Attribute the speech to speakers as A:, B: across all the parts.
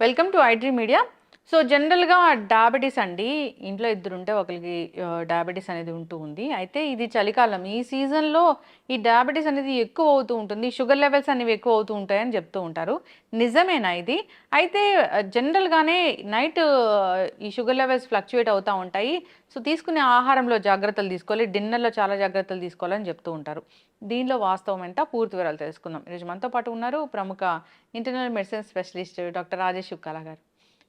A: Welcome to iDream media. So జనరల్‌గా diabetes అండి. ఇంట్లో ఇద్దరుంటే ఒకళ్ళకి డయాబెటిస్ అనేది ఉంటూ ఉంది. అయితే ఇది చలికాలం. ఈ సీజన్‌లో ఈ డయాబెటిస్ అనేది ఎక్కువ అవుతూ ఉంటుంది. షుగర్ లెవెల్స్ అనేవి ఎక్కువ అవుతూ ఉంటాయని చెప్తూ ఉంటారు. నిజమేనా ఇది? అయితే జనరల్‌గానే నైట్ ఈ షుగర్ లెవెల్స్ ఫ్లక్చుయేట్ అవుతా ఉంటాయి. సో తీసుకునే ఆహారంలో జాగ్రత్తలు తీసుకోవాలి. డిన్నర్‌లో చాలా జాగ్రత్తలు తీసుకోవాలని చెప్తూ ఉంటారు. దీనిలో వాస్తవం ఎంత? పూర్తి వివరాలు తెలుసుకుందాం. ఈరోజు మనతో పాటు ఉన్నారు ప్రముఖ internal medicine specialist doctor Rajesh Chukkala గారు.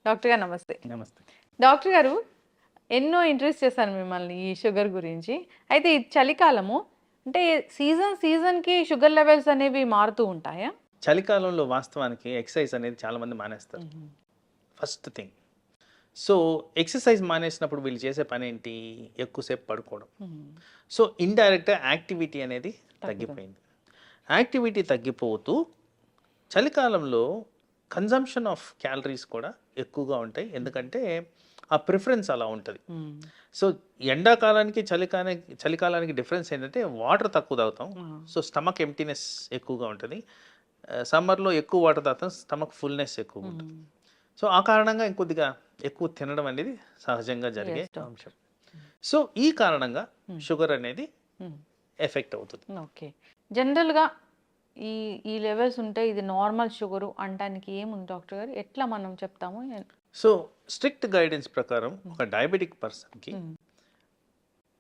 A: డాక్టర్ గారు నమస్తే.
B: నమస్తే.
A: డాక్టర్ గారు, ఎన్నో ఇంటర్వ్యూస్ చేశాను మిమ్మల్ని ఈ షుగర్ గురించి. అయితే ఇది చలికాలము. అంటే సీజన్‌కి షుగర్ లెవెల్స్ అనేవి మారుతూ ఉంటాయా?
B: చలికాలంలో వాస్తవానికి ఎక్సర్సైజ్ అనేది చాలామంది మానేస్తారు. First thing. సో, ఎక్సర్సైజ్ మానేసినప్పుడు వీళ్ళు చేసే పనేంటి? ఎక్కువసేపు పడుకోవడం. సో, ఇండైరెక్ట్‌గా యాక్టివిటీ అనేది తగ్గిపోయింది. యాక్టివిటీ తగ్గిపోతూ చలికాలంలో కన్జంప్షన్ ఆఫ్ క్యాలరీస్ కూడా ఎక్కువగా ఉంటాయి. ఎందుకంటే ఆ ప్రిఫరెన్స్ అలా ఉంటది. సో, ఎండాకాలానికి చలికాలానికి డిఫరెన్స్ ఏంటంటే వాటర్ తక్కువ తాగుతాం. సో, స్టమక్ ఎంప్టీనెస్ ఎక్కువగా ఉంటది. సమ్మర్‌లో ఎక్కువ వాటర్ తాగుతాం. స్టమక్ ఫుల్‌నెస్ ఎక్కువగా ఉంటుంది. సో, ఆ కారణంగా ఇంకొద్దిగా ఎక్కువ తినడం అనేది సహజంగా జరిగే అంశం. సో, ఈ కారణంగా షుగర్ అనేది ఎఫెక్ట్ అవుతుంది.
A: ఓకే. జనరల్‌గా ఈ ఈ లెవెల్స్ ఉంటే ఇది నార్మల్ షుగరు అనటానికి ఏముంది డాక్టర్ గారు? ఎట్లా మనం చెప్తాము?
B: సో, స్ట్రిక్ట్ గైడెన్స్ ప్రకారం ఒక డయాబెటిక్ పర్సన్‌కి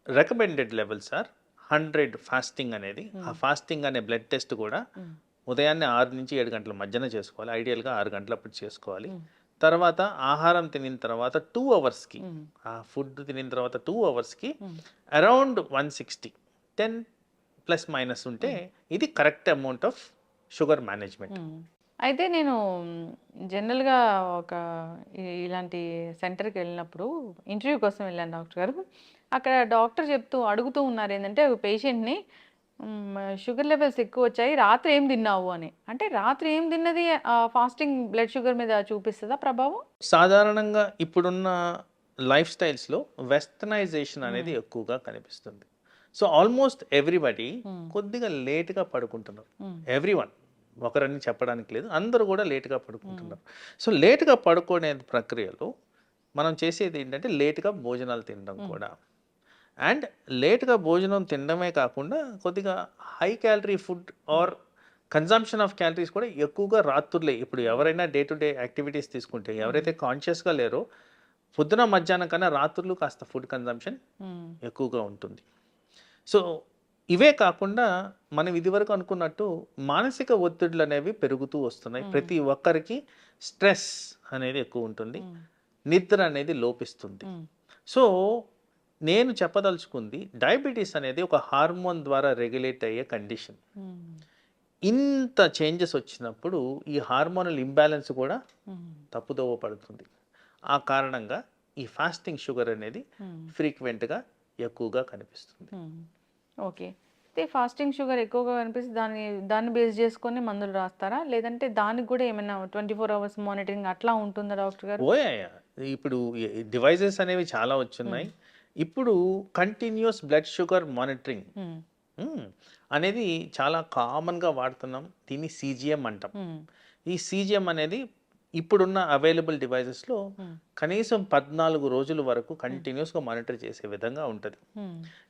B: రికమెండెడ్ లెవెల్స్ ఆర్ 100 ఫాస్టింగ్ అనేది. ఆ ఫాస్టింగ్ అనే బ్లడ్ టెస్ట్ కూడా ఉదయాన్నే 6 నుంచి 7 గంటల మధ్యన చేసుకోవాలి. ఐడియల్‌గా 6 గంటలప్పుడు చేసుకోవాలి. తర్వాత ఆహారం తినిన తర్వాత 2 అవర్స్‌కి ఆ ఫుడ్ తినిన తర్వాత 2 అవర్స్‌కి అరౌండ్ 160 10 ప్లస్ మైనస్ ఉంటే ఇది correct amount of sugar management.
A: అయితే నేను జనరల్‌గా ఒక ఇలాంటి సెంటర్‌కి వెళ్ళినప్పుడు ఇంటర్వ్యూ కోసం వెళ్ళాను డాక్టర్ గారు. అక్కడ డాక్టర్ అడుగుతూ ఉన్నారు ఏంటంటే ఒక పేషెంట్‌ని షుగర్ లెవెల్స్ ఎక్కువ వచ్చాయి. రాత్రి ఏం తిన్నావు అని. అంటే రాత్రి ఏం తిన్నది ఫాస్టింగ్ బ్లడ్ షుగర్ మీద చూపిస్తదా ప్రభావం?
B: సాధారణంగా ఇప్పుడున్న లైఫ్ స్టైల్స్‌లో వెస్టర్నైజేషన్ అనేది ఎక్కువగా కనిపిస్తుంది. సో, ఆల్మోస్ట్ ఎవ్రీబడీ కొద్దిగా లేట్‌గా పడుకుంటున్నారు. ఎవ్రీవన్. ఒకరని చెప్పడానికి లేదు. అందరూ కూడా లేట్‌గా పడుకుంటున్నారు. సో, లేట్‌గా పడుకునే ప్రక్రియలో మనం చేసేది ఏంటంటే లేట్‌గా భోజనాలు తినడం కూడా. అండ్ లేట్‌గా భోజనం తినడమే కాకుండా కొద్దిగా high calorie food or consumption of calories కూడా ఎక్కువగా రాత్రులే. ఇప్పుడు ఎవరైనా డే టు డే యాక్టివిటీస్ తీసుకుంటే ఎవరైతే కాన్షియస్‌గా లేరో పొద్దున, మధ్యాహ్నం కన్నా రాత్రులు కాస్త ఫుడ్ కన్జంప్షన్ ఎక్కువగా ఉంటుంది. సో, ఇవే కాకుండా మనం ఇదివరకు అనుకున్నట్టు మానసిక ఒత్తిడులు అనేవి పెరుగుతూ వస్తున్నాయి. ప్రతి ఒక్కరికి స్ట్రెస్ అనేది ఎక్కువ ఉంటుంది. నిద్ర అనేది లోపిస్తుంది. సో, నేను చెప్పదలుచుకుంది డయాబెటీస్ అనేది ఒక హార్మోన్ ద్వారా రెగ్యులేట్ అయ్యే కండిషన్. ఇంత చేంజెస్ వచ్చినప్పుడు ఈ హార్మోనల్ ఇంబ్యాలెన్స్ కూడా తప్పుదోవ పడుతుంది. ఆ కారణంగా ఈ ఫాస్టింగ్ షుగర్ అనేది ఫ్రీక్వెంట్‌గా ఎక్కువగా కనిపిస్తుంది.
A: ఓకే. అయితే ఫాస్టింగ్ షుగర్ ఎక్కువగా కనిపిస్తే దాన్ని బేస్ చేసుకొని మందులు రాస్తారా? లేదంటే దానికి కూడా ఏమైనా 24 అవర్స్ మానిటరింగ్ అట్లా ఉంటుందా డాక్టర్ గారు?
B: ఓయాయా! ఇప్పుడు డివైజెస్ అనేవి చాలా వచ్చున్నాయి. ఇప్పుడు కంటిన్యూయస్ బ్లడ్ షుగర్ మానిటరింగ్ అనేది చాలా కామన్‌గా వాడుతున్నాం. దీన్ని సీజీఎం అంటాం. ఈ సీజీఎం అనేది ఇప్పుడున్న అవైలబుల్ డివైజెస్‌లో కనీసం 14 రోజుల వరకు కంటిన్యూస్‌గా మానిటర్ చేసే విధంగా ఉంటది.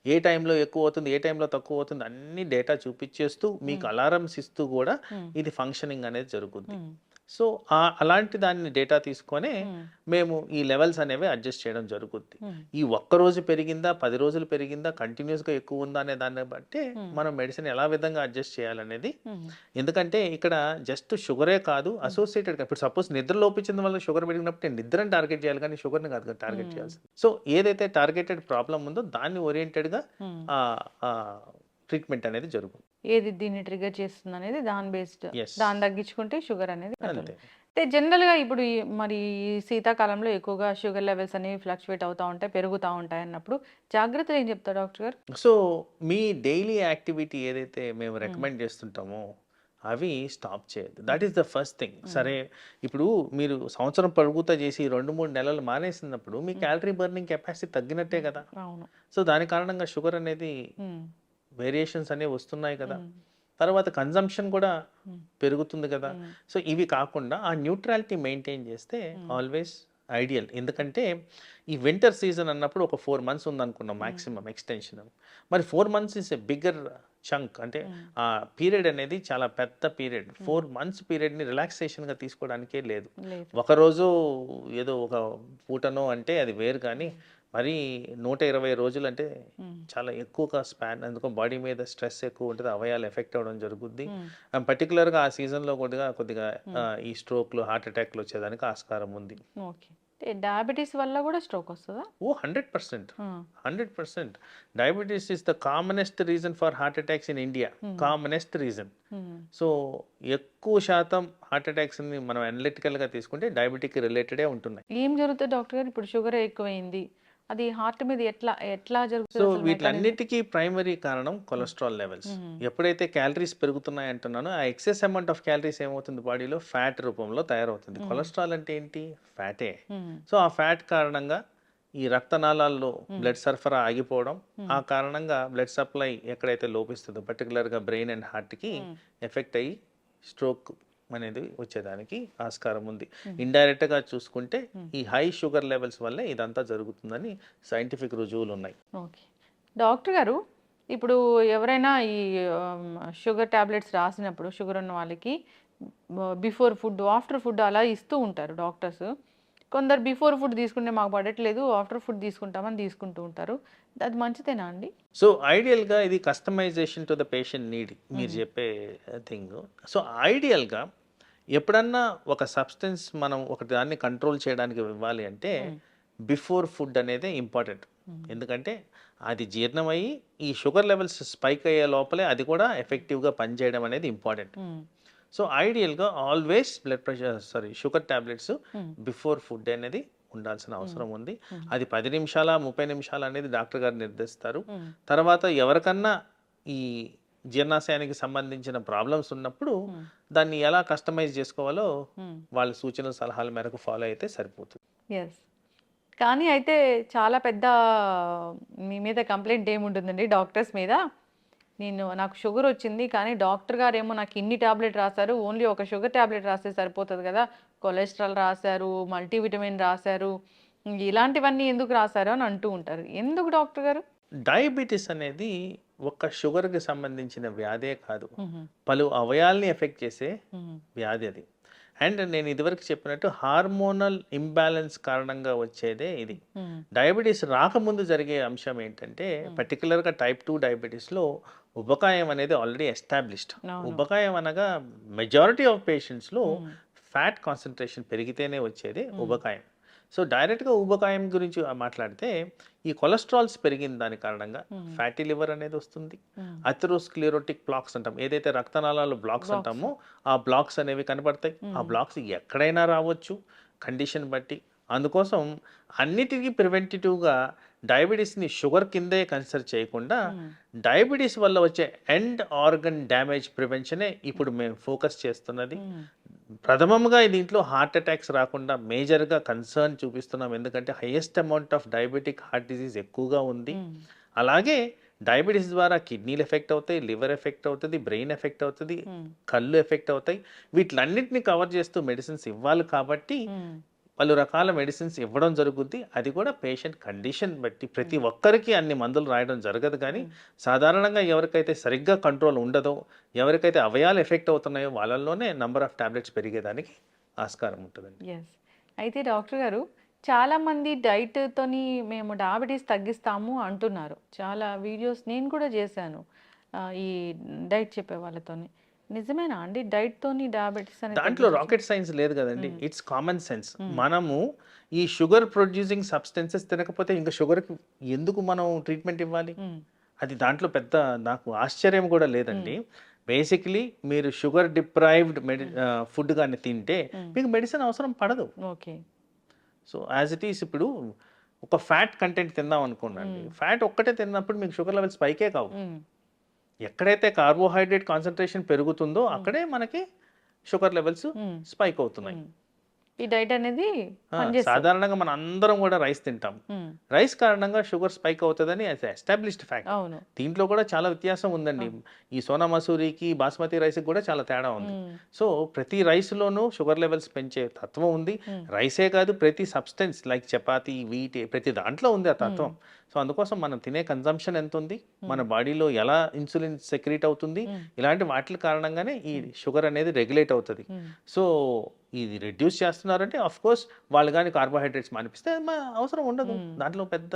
B: ఏ టైంలో ఎక్కువ అవుతుంది, ఏ టైంలో తక్కువ అవుతుంది అన్ని డేటా చూపించేస్తూ మీకు అలారమ్స్ ఇస్తూ కూడా ఇది ఫంక్షనింగ్ అనేది జరుగుద్ది. సో, అలాంటి దాన్ని డేటా తీసుకొనే మేము ఈ లెవెల్స్ అనేవి అడ్జస్ట్ చేయడం జరుగుద్ది. ఈ ఒక్క రోజు పెరిగిందా, 10 రోజులు పెరిగిందా, కంటిన్యూస్‌గా ఎక్కువ ఉందా అనే దాన్ని బట్టే మనం మెడిసిన్ ఎలా విధంగా అడ్జస్ట్ చేయాలనేది. ఎందుకంటే ఇక్కడ జస్ట్ షుగరే కాదు అసోసియేటెడ్‌గా ఇప్పుడు సపోజ్ నిద్ర లోపించడం వల్ల షుగర్ పెరిగినప్పుడు నేను నిద్రని టార్గెట్ చేయాలి కానీ షుగర్‌ని కాదు కదా టార్గెట్ చేయాల్సింది. సో, ఏదైతే టార్గెటెడ్ ప్రాబ్లమ్ ఉందో దాన్ని ఓరియెంటెడ్‌గా ట్రీట్మెంట్ అనేది జరుగుతుంది.
A: ఏది దీన్ని ట్రిగ్గర్ చేస్తుందనేది దాని బేస్డ్.
B: యెస్.
A: దాన్ని తగ్గించుకుంటే షుగర్ అనేది కంట్రోల్.
B: అంతే.
A: అయితే జనరల్‌గా ఇప్పుడు మరి ఈ శీతాకాలంలో ఎక్కువగా షుగర్ లెవెల్స్ అనేవి ఫ్లక్చుయేట్ అవుతా ఉంటాయి, పెరుగుతా ఉంటాయి అన్నప్పుడు జాగ్రత్తలు ఏం చెప్తారు డాక్టర్ గారు?
B: సో, మీ డైలీ యాక్టివిటీ ఏదైతే మేము రికమెండ్ చేస్తుంటామో అవి స్టాప్ చేయొద్దు. That is the first thing. సరే, ఇప్పుడు మీరు సంవత్సరం పొడుగుతా చేసి 2, 3 నెలలు మానేసినప్పుడు మీ క్యాలరీ బర్నింగ్ కెపాసిటీ తగ్గినట్టే కదా!
A: అవును.
B: సో, దాని కారణంగా షుగర్ అనేది వేరియేషన్స్ అనేవి వస్తున్నాయి కదా! తర్వాత కన్జంప్షన్ కూడా
A: Hmm.
B: పెరుగుతుంది కదా.
A: Hmm.
B: సో ఇవి కాకుండా ఆ న్యూట్రాలిటీ మెయింటైన్ చేస్తే ఆల్వేస్ ఐడియల్. ఎందుకంటే ఈ వింటర్ సీజన్ అన్నప్పుడు ఒక 4 months ఉందనుకున్నాం మాక్సిమం ఎక్స్టెన్షన్. మరి 4 months is a bigger chunk. అంటే ఆ పీరియడ్ అనేది చాలా పెద్ద పీరియడ్. 4 months పీరియడ్ని రిలాక్సేషన్గా తీసుకోవడానికే లేదు.
A: లేదు.
B: ఒకరోజు ఏదో ఒక పూటనో అంటే అది వేరు, కానీ మరి 120 రోజులు అంటే చాలా ఎక్కువగా స్పాన్. అందుకో బాడీ మీద స్ట్రెస్ ఎక్కువ ఉంటుంది, అవయాలు ఎఫెక్ట్ అవ్వడం జరుగుద్ది. పర్టికులర్గా ఆ సీజన్లో కొద్దిగా ఈ స్ట్రోక్లు, హార్ట్ అటాక్లు వచ్చేదానికి ఆస్కారం ఉంది.
A: ఓకే. డయాబెటీస్ వల్ల కూడా స్ట్రోక్ వస్తుందా?
B: ఓ 100%. 100%. Diabetes is the commonest reason for heart attacks in India. Commonest reason. So ఎక్కువ శాతం హార్ట్ అటాక్స్ని మనం అనలిటికల్గా తీసుకుంటే డయాబెటిక్ రిలేటెడే ఉంటున్నాయి.
A: ఏం జరుగుతుంది డాక్టర్ గారు? ఇప్పుడు షుగర్ ఎక్కువైంది, అది హార్ట్ మీద ఎట్లా
B: సో
A: జరుగుతుంది అసలు mechanism?
B: వీటిలన్నిటికీ ప్రైమరీ కారణం కొలెస్ట్రాల్ లెవెల్స్. ఎప్పుడైతే క్యాలరీస్ పెరుగుతున్నాయి అంటున్నానో ఆ ఎక్సెస్ అమౌంట్ ఆఫ్ క్యాలరీస్ ఏమవుతుంది బాడీలో ఫ్యాట్ రూపంలో తయారవుతుంది. కొలెస్ట్రాల్ అంటే ఏంటి? ఫ్యాటే. సో ఆ ఫ్యాట్ కారణంగా ఈ రక్తనాళాల్లో బ్లడ్ సరఫరా ఆగిపోవడం, ఆ కారణంగా బ్లడ్ సప్లై ఎక్కడైతే లోపిస్తుందో పర్టికులర్గా బ్రెయిన్ అండ్ హార్ట్కి ఎఫెక్ట్ అయ్యి స్ట్రోక్ అనేది వచ్చేదానికి ఆస్కారం ఉంది. ఇండైరెక్ట్గా చూసుకుంటే ఈ హై షుగర్ లెవెల్స్ వల్లే ఇదంతా జరుగుతుందని సైంటిఫిక్ రుజువులు ఉన్నాయి.
A: ఓకే. డాక్టర్ గారు, ఇప్పుడు ఎవరైనా ఈ షుగర్ టాబ్లెట్స్ రాసినప్పుడు షుగర్ ఉన్న వాళ్ళకి బిఫోర్ ఫుడ్, ఆఫ్టర్ ఫుడ్ అలా ఇస్తూ ఉంటారు డాక్టర్స్. కొందరు బిఫోర్ ఫుడ్ తీసుకుంటే మాకు పడట్లేదు, ఆఫ్టర్ ఫుడ్ తీసుకుంటామని తీసుకుంటూ ఉంటారు. అది మంచిదేనా అండి?
B: సో ఐడియల్గా ఇది customisation to the patient need మీరు చెప్పే థింగ్. సో ఐడియల్గా ఎప్పుడన్నా ఒక సబ్స్టెన్స్ మనం ఒక దాన్ని కంట్రోల్ చేయడానికి ఇవ్వాలి అంటే బిఫోర్ ఫుడ్ అనేది ఇంపార్టెంట్. ఎందుకంటే అది జీర్ణమయ్యి ఈ షుగర్ లెవెల్స్ స్పైక్ అయ్యే లోపలే అది కూడా ఎఫెక్టివ్గా పనిచేయడం అనేది ఇంపార్టెంట్. సో ఐడియల్గా always sugar tablets before food అనేది ఉండాల్సిన అవసరం ఉంది. అది 10 నిమిషాల 30 నిమిషాలు అనేది డాక్టర్ గారు నిర్దేశిస్తారు. తర్వాత ఎవరికన్నా ఈ జీర్ణాశయానికి సంబంధించిన ప్రాబ్లమ్స్ ఉన్నప్పుడు దాన్ని ఎలా కస్టమైజ్ చేసుకోవాలో వాళ్ళ సూచనల సలహాల మేరకు ఫాలో అయితే సరిపోతుంది.
A: ఎస్. కానీ అయితే చాలా పెద్ద మీ మీద కంప్లైంట్ ఏముంటుందండి డాక్టర్స్ మీద? నాకు షుగర్ వచ్చింది, కానీ డాక్టర్ గారు ఏమో నాకు ఇన్ని టాబ్లెట్ రాశారు, ఓన్లీ ఒక షుగర్ టాబ్లెట్ రాస్తే సరిపోతుంది కదా, కొలెస్ట్రాల్ రాశారు, మల్టీవిటమిన్ రాశారు, ఇలాంటివన్నీ ఎందుకు రాశారు అని అంటూ ఉంటారు. ఎందుకు డాక్టర్ గారు?
B: డయాబెటీస్ అనేది ఒక షుగర్కి సంబంధించిన వ్యాధే కాదు, పలు అవయాల్ని ఎఫెక్ట్ చేసే వ్యాధి అది. అండ్ నేను ఇదివరకు చెప్పినట్టు హార్మోనల్ ఇంబ్యాలెన్స్ కారణంగా వచ్చేదే ఇది. డయాబెటీస్ రాకముందు జరిగే అంశం ఏంటంటే పర్టికులర్గా టైప్ 2 డయాబెటీస్లో ఉబకాయం అనేది ఆల్రెడీ ఎస్టాబ్లిష్డ్. ఉబకాయం అనగా మెజారిటీ ఆఫ్ పేషెంట్స్లో ఫ్యాట్ కాన్సన్ట్రేషన్ పెరిగితేనే వచ్చేది ఉబకాయం. సో డైరెక్ట్గా ఊబకాయం గురించి మాట్లాడితే ఈ కొలెస్ట్రాల్స్ పెరిగిన దాని కారణంగా ఫ్యాటీ లివర్ అనేది వస్తుంది. అథెరోస్క్లెరోటిక్ బ్లాక్స్ అంటాం, ఏదైతే రక్తనాళాలు బ్లాక్స్ అంటామో ఆ బ్లాక్స్ అనేవి కనబడతాయి. ఆ బ్లాక్స్ ఎక్కడైనా రావచ్చు కండిషన్ బట్టి. అందుకోసం అన్నిటికీ ప్రివెంటివ్గా డయాబెటీస్ని షుగర్ కిందే కన్సిడర్ చేయకుండా డయాబెటీస్ వల్ల వచ్చే ఎండ్ ఆర్గన్ డ్యామేజ్ ప్రివెన్షనే ఇప్పుడు మేము ఫోకస్ చేస్తున్నది. ప్రథమంగా దీంట్లో హార్ట్ అటాక్స్ రాకుండా మేజర్గా కన్సర్న్ చూపిస్తున్నాం, ఎందుకంటే highest amount of diabetic heart disease ఎక్కువగా ఉంది. అలాగే డయాబెటీస్ ద్వారా కిడ్నీలు ఎఫెక్ట్ అవుతాయి, లివర్ ఎఫెక్ట్ అవుతుంది, బ్రెయిన్ ఎఫెక్ట్ అవుతుంది, కళ్ళు ఎఫెక్ట్ అవుతాయి. వీటిలన్నింటినీ కవర్ చేస్తూ మెడిసిన్స్ ఇవ్వాలి కాబట్టి పలు రకాల మెడిసిన్స్ ఇవ్వడం జరుగుద్ది. అది కూడా పేషెంట్ కండిషన్ బట్టి. ప్రతి ఒక్కరికి అన్ని మందులు రాయడం జరగదు, కానీ సాధారణంగా ఎవరికైతే సరిగ్గా కంట్రోల్ ఉండదో, ఎవరికైతే అవయాలు ఎఫెక్ట్ అవుతున్నాయో వాళ్ళల్లోనే నంబర్ ఆఫ్ టాబ్లెట్స్ పెరిగేదానికి ఆస్కారం ఉంటుందండి.
A: ఎస్. అయితే డాక్టర్ గారు, చాలామంది డైట్తోని మేము డయాబెటీస్ తగ్గిస్తాము అంటున్నారు. చాలా వీడియోస్ నేను కూడా చేశాను ఈ డైట్ చెప్పే వాళ్ళతోని. నిజమేనా అండి? డైట్ తోని డయాబెటిస్ అనేది
B: దాంట్లో రాకెట్ సైన్స్ లేదు కదండి, ఇట్స్ కామన్ సెన్స్. మనము ఈ షుగర్ ప్రొడ్యూసింగ్ సబ్స్టెన్సెస్ తినకపోతే ఇంకా షుగర్కి ఎందుకు మనం ట్రీట్మెంట్ ఇవ్వాలి? అది దాంట్లో పెద్ద నాకు ఆశ్చర్యం కూడా లేదండి. బేసిక్లీ మీరు షుగర్ డిప్రైవ్డ్ ఫుడ్ కానీ తింటే మీకు మెడిసిన్ అవసరం పడదు.
A: Okay.
B: So as it is ఇప్పుడు ఒక ఫ్యాట్ కంటెంట్ తిందాం అనుకోండి, ఫ్యాట్ ఒక్కటే తిన్నప్పుడు మీకు షుగర్ లెవెల్స్ పైకే కావు. ఎక్కడైతే కార్బోహైడ్రేట్ కాన్సన్ట్రేషన్ పెరుగుతుందో అక్కడే మనకి షుగర్ లెవెల్స్ స్పైక్ అవుతున్నాయి.
A: ఈ డైట్ అనేది పనిచేస్తుంది.
B: సాధారణంగా మనం అందరం కూడా రైస్ తింటాం. రైస్ కారణంగా షుగర్ స్పైక్ అవుతుందని ఎస్టాబ్లిష్డ్ ఫ్యాక్ట్.
A: అవును.
B: దీంట్లో కూడా చాలా వ్యత్యాసం ఉందండి. ఈ సోనా మసూరికి బాస్మతి రైస్కి కూడా చాలా తేడా ఉంది. సో ప్రతి రైస్లోనూ షుగర్ లెవెల్స్ పెంచే తత్వం ఉంది. రైసే కాదు, ప్రతి సబ్స్టెన్స్ లైక్ చపాతీ, వీట్, ప్రతి దాంట్లో ఉంది ఆ తత్వం. సో అందుకోసం మనం తినే కన్జంప్షన్ ఎంత ఉంది, మన బాడీలో ఎలా ఇన్సులిన్ సెక్రీట్ అవుతుంది, ఇలాంటి వాటి కారణంగానే ఈ షుగర్ అనేది రెగ్యులేట్ అవుతుంది. సో ఇది రెడ్యూస్ చేస్తున్నారంటే ఆఫ్ కోర్స్ వాళ్ళు కానీ కార్బోహైడ్రేట్స్ మానిపిస్తే అవసరం ఉండదు, దాంట్లో పెద్ద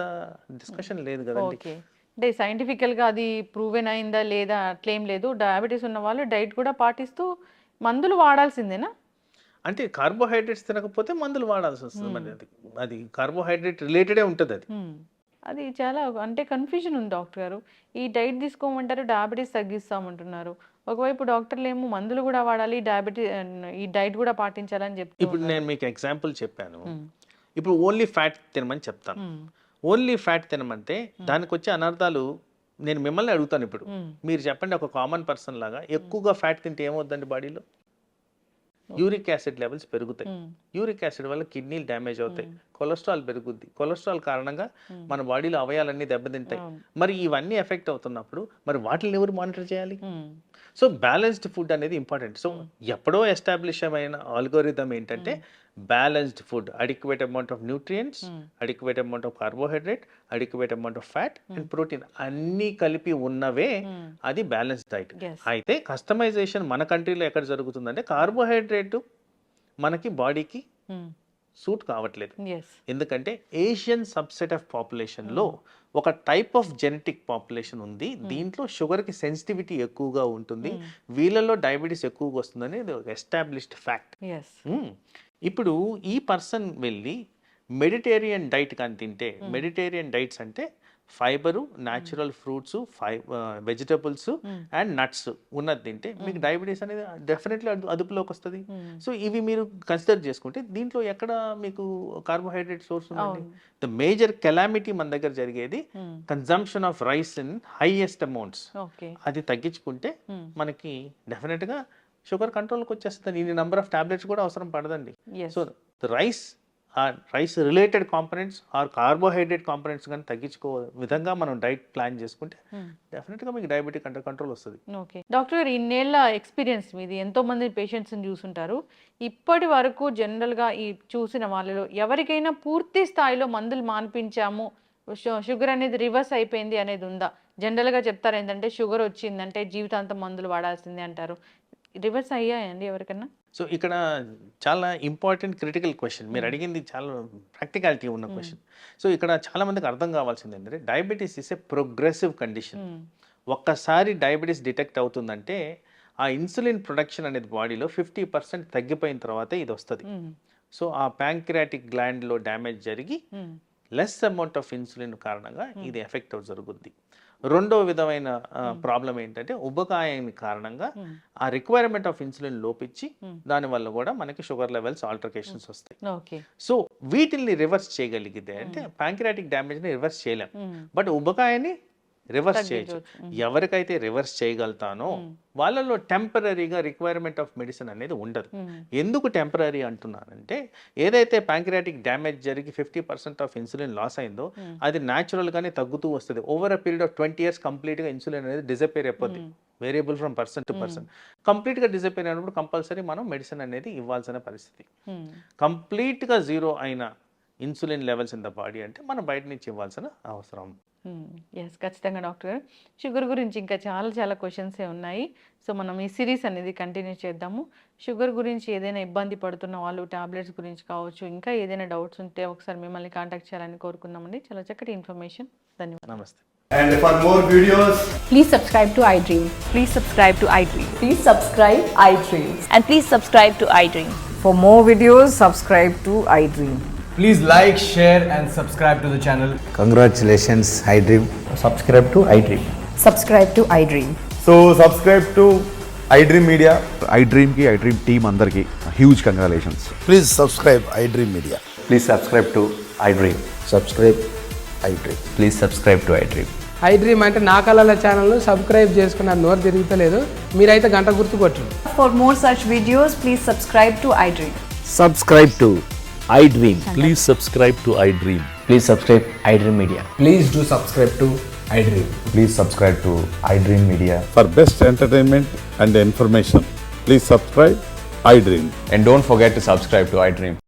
B: డిస్కషన్ లేదు కదండి.
A: ఓకే. అంటే సైంటిఫికల్గా అది ప్రూవెన్ అయిందా లేదా అట్లేం లేదు. డయాబెటీస్ ఉన్న వాళ్ళు డైట్ కూడా పాటిస్తూ మందులు వాడాల్సిందేనా?
B: అంటే కార్బోహైడ్రేట్స్ తినకపోతే మందులు వాడాల్సి వస్తుంది. మరి అది కార్బోహైడ్రేట్ రిలేటెడే ఉంటుంది అది.
A: అది చాలా అంటే కన్ఫ్యూజన్ ఉంది డాక్టర్ గారు. ఈ డైట్ తీసుకోమంటారు, డయాబెటీస్ తగ్గిస్తామంటున్నారు. ఒకవైపు డాక్టర్లు ఏమో మందులు కూడా వాడాలి, ఈ డైట్ కూడా పాటించాలని చెప్తారు.
B: ఇప్పుడు నేను మీకు ఎగ్జాంపుల్ చెప్పాను. ఇప్పుడు ఓన్లీ ఫ్యాట్ తినమని చెప్తాను. ఓన్లీ ఫ్యాట్ తినమంటే దానికి వచ్చే అనర్థాలు నేను మిమ్మల్ని అడుగుతాను. ఇప్పుడు మీరు చెప్పండి, ఒక కామన్ పర్సన్ లాగా ఎక్కువగా ఫ్యాట్ తింటే ఏమవుద్దండి బాడీలో? యూరిక్ యాసిడ్ లెవెల్స్ పెరుగుతాయి. యూరిక్ యాసిడ్ వల్ల కిడ్నీలు డ్యామేజ్ అవుతాయి, కొలెస్ట్రాల్ పెరుగుద్ది. కొలెస్ట్రాల్ కారణంగా మన బాడీలో అవయాలన్నీ దెబ్బతింటాయి. మరి ఇవన్నీ ఎఫెక్ట్ అవుతున్నప్పుడు మరి వాటిని ఎవరు మానిటర్ చేయాలి? సో బ్యాలెన్స్డ్ ఫుడ్ అనేది ఇంపార్టెంట్. సో ఎప్పుడో ఎస్టాబ్లిష్ అయిన ఆల్గోరిథం ఏంటంటే balanced food, adequate amount of nutrients, adequate amount of carbohydrate, adequate amount of fat and protein అన్నీ కలిపి ఉన్నవే అది బ్యాలెన్స్డ్ డైట్. అయితే కస్టమైజేషన్ మన కంట్రీలో ఎక్కడ జరుగుతుందంటే కార్బోహైడ్రేట్ మనకి బాడీకి సూట్ కావట్లేదు. ఎందుకంటే ఏషియన్ సబ్సెట్ ఆఫ్ పాపులేషన్లో ఒక టైప్ ఆఫ్ జెనెటిక్ పాపులేషన్ ఉంది, దీంట్లో షుగర్కి సెన్సిటివిటీ ఎక్కువగా ఉంటుంది, వీళ్ళలో డయాబెటీస్ ఎక్కువగా వస్తుందని ఒక ఎస్టాబ్లిష్డ్ ఫ్యాక్ట్. ఇప్పుడు ఈ పర్సన్ వెళ్ళి మెడిటేరియన్ డైట్ కానీ తింటే, మెడిటేరియన్ డైట్స్ అంటే fibre, natural fruits, vegetables and nuts ఉన్నది తింటే మీకు డయాబెటీస్ అనేది డెఫినెట్లీ అదుపులోకి వస్తుంది. సో ఇవి మీరు కన్సిడర్ చేసుకుంటే దీంట్లో ఎక్కడ మీకు కార్బోహైడ్రేట్ సోర్స్ ఉందండి? ద మేజర్ కెలామిటీ మన దగ్గర జరిగేది consumption of rice in highest amounts. అది తగ్గించుకుంటే మనకి డెఫినెట్గా షుగర్ కంట్రోల్కి వచ్చేస్తుంది. ఇన్ని నెంబర్ ఆఫ్ టాబ్లెట్స్ కూడా అవసరం పడదండి. So rice related components or carbohydrate components కానీ తగ్గించుకో విధంగా మనం డైట్ ప్లాన్ చేసుకుంటే డెఫినెట్గా మీకు డయాబెటిక్ అండర్ కంట్రోల్ వస్తుంది.
A: ఓకే డాక్టర్ గారు, ఇన్నేళ్ళ ఎక్స్పీరియన్స్ మీది, ఎంతో మంది పేషెంట్స్ని చూసుంటారు. ఇప్పటి వరకు జనరల్గా ఈ చూసిన వాళ్ళలో ఎవరికైనా పూర్తి స్థాయిలో మందులు మాన్పించాము, షుగర్ అనేది రివర్స్ అయిపోయింది అనేది ఉందా? జనరల్గా చెప్తారు ఏంటంటే షుగర్ వచ్చిందంటే జీవితాంతం మందులు వాడాల్సిందే అంటారు. రివర్స్ అయ్యాయండి ఎవరికన్నా?
B: సో ఇక్కడ చాలా ఇంపార్టెంట్ క్రిటికల్ క్వశ్చన్ మీరు అడిగింది, చాలా ప్రాక్టికాలిటీ ఉన్న క్వశ్చన్. సో ఇక్కడ చాలా మందికి అర్థం కావాల్సింది ఏంటంటే diabetes is a progressive condition. ఒక్కసారి డయాబెటీస్ డిటెక్ట్ అవుతుందంటే ఆ ఇన్సులిన్ ప్రొడక్షన్ అనేది బాడీలో 50% తగ్గిపోయిన తర్వాతే ఇది వస్తుంది. సో ఆ ప్యాంక్రియాటిక్ గ్లాండ్లో డ్యామేజ్ జరిగి లెస్ అమౌంట్ ఆఫ్ ఇన్సులిన్ కారణంగా ఇది ఎఫెక్ట్ జరుగుద్ది. రెండో విధమైన ప్రాబ్లం ఏంటంటే ఉబకాయం కారణంగా ఆ రిక్వైర్మెంట్ ఆఫ్ ఇన్సులిన్ లోపించి దానివల్ల కూడా మనకి షుగర్ లెవెల్స్ ఆల్టరేషన్స్ వస్తాయి. సో వీటిని రివర్స్ చేయగలిగితే అంటే ప్యాంక్రియాటిక్ డ్యామేజ్ని రివర్స్ చేయలేం, బట్ ఉబకాయాన్ని రివర్స్ చేయొచ్చు. ఎవరికైతే రివర్స్ చేయగలుగుతానో వాళ్ళలో టెంపరీగా రిక్వైర్మెంట్ ఆఫ్ మెడిసిన్ అనేది ఉండదు. ఎందుకు టెంపరీ అంటున్నానంటే ఏదైతే ప్యాంక్రియాటిక్ డ్యామేజ్ జరిగి 50% ఆఫ్ ఇన్సులిన్ లాస్ అయిందో అది న్యాచురల్గానే తగ్గుతూ వస్తుంది. Over a period of 20 years కంప్లీట్గా ఇన్సులిన్ అనేది డిసపేర్ అయిపోద్ది. Variable from person to person. కంప్లీట్గా డిసపేర్ అయినప్పుడు కంపల్సరీ మనం మెడిసిన్ అనేది ఇవ్వాల్సిన పరిస్థితి. కంప్లీట్గా జీరో అయిన insulin levels in the body అంటే మనం బయట నుంచి ఇవ్వాల్సిన అవసరం.
A: ఎస్, ఖచ్చితంగా డాక్టర్ గారు. షుగర్ గురించి ఇంకా చాలా క్వశ్చన్సే ఉన్నాయి. సో మనం ఈ సిరీస్ అనేది కంటిన్యూ చేద్దాము. షుగర్ గురించి ఏదైనా ఇబ్బంది పడుతున్న వాళ్ళు, టాబ్లెట్స్ గురించి కావచ్చు, ఇంకా ఏదైనా డౌట్స్ ఉంటే ఒకసారి మిమ్మల్ని కాంటాక్ట్ చేయాలని కోరుకున్నామండి. చాలా చక్కటి ఇన్ఫర్మేషన్. ధన్యవాదాలు.
B: నమస్తే.
C: And for more videos,
D: please subscribe to iDream.
E: Please subscribe to iDream.
D: Please subscribe iDream.
E: And please subscribe to iDream.
F: For more videos, subscribe to iDream.
C: please like, share and subscribe to the channel.
G: Congratulations, iDream.
H: Subscribe to iDream.
D: Subscribe to iDream.
C: So subscribe to iDream Media.
I: iDream ki iDream team andarki huge congratulations.
G: Please subscribe iDream Media.
H: Please subscribe to iDream.
G: Subscribe iDream.
H: Please subscribe to iDream.
J: iDream అంటే నా కళల ఛానల్ను subscribe చేసుకున్న నోరు తిరుగుతలేదు, మీరైతే గంట గుర్తు కొట్టండి.
D: For more such videos, please subscribe to iDream.
G: Subscribe to iDream.
H: Please subscribe to iDream.
G: Please subscribe iDream Media.
J: Please do subscribe to iDream.
I: Please subscribe to iDream Media.
C: For best entertainment and information, please subscribe iDream.
H: And don't forget to subscribe to iDream.